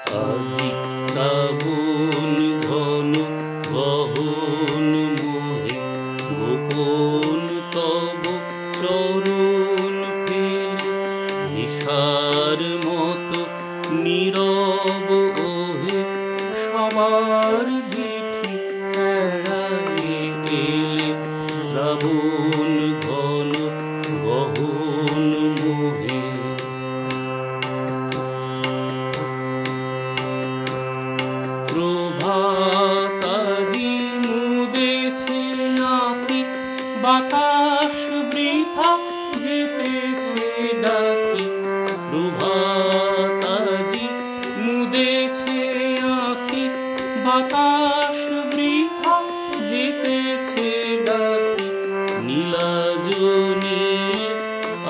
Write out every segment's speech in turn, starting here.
আজি শ্রাবণ ঘন গহন মোহে গোপন তব চরণ ফেলে নিশার মতো নীরব ওহে সবার দিঠি এড়ায়ে এলে শ্রাবণ ঘন গহন মোহে। প্রভাতাজি মুদেছে আঁখি বাতাস বৃথা যেতেছে ডাকি। প্রভাতাজি মুদেছে আঁখি বাতাস বৃথা যেতেছে ডাকি। নীলাজ নীল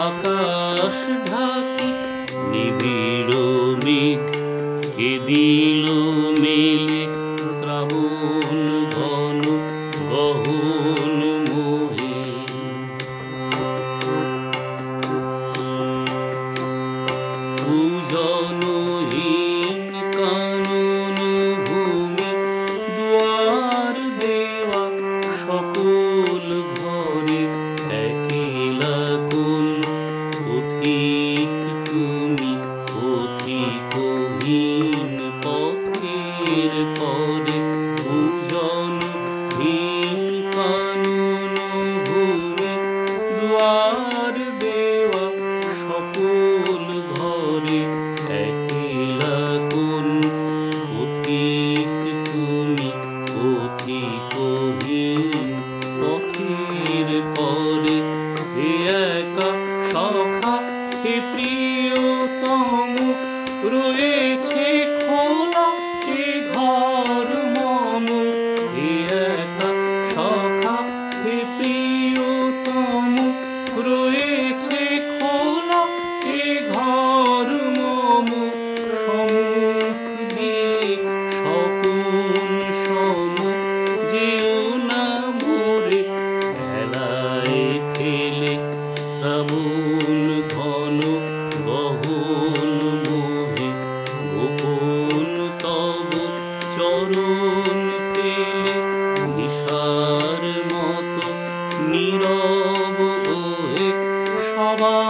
আকাশ ঢাকি নিবিড় মেঘ কে দিল মেলে শ্রাবণ ঘন গহন মোহে। পূজনহীন কানন ভূমি দুয়ার দেওয়া সকল ঘরে একলা কোন পথিক তুমি পথিকহীন পথের পরে। পূজনহীন কানন ভূমি দুয়ার দেওয়া সকল ঘরে একলা কোন পথিক তুমি পথিকহীন পথের পরে। হে একা সখা হে প্রিয়তম রয়েছে খোলা এ ঘর মম। হে একা সখা হে প্রিয়তম রয়েছে খোলা এ ঘর মম। সম্মুখ দিয়ে স্বপন সম যেও না মোরে হেলায় ফেলে শ্রাবণ ঘন গহন মোহে। গোপন তব চরণ ফেলে নিশার মতো নীরব ওহে সবার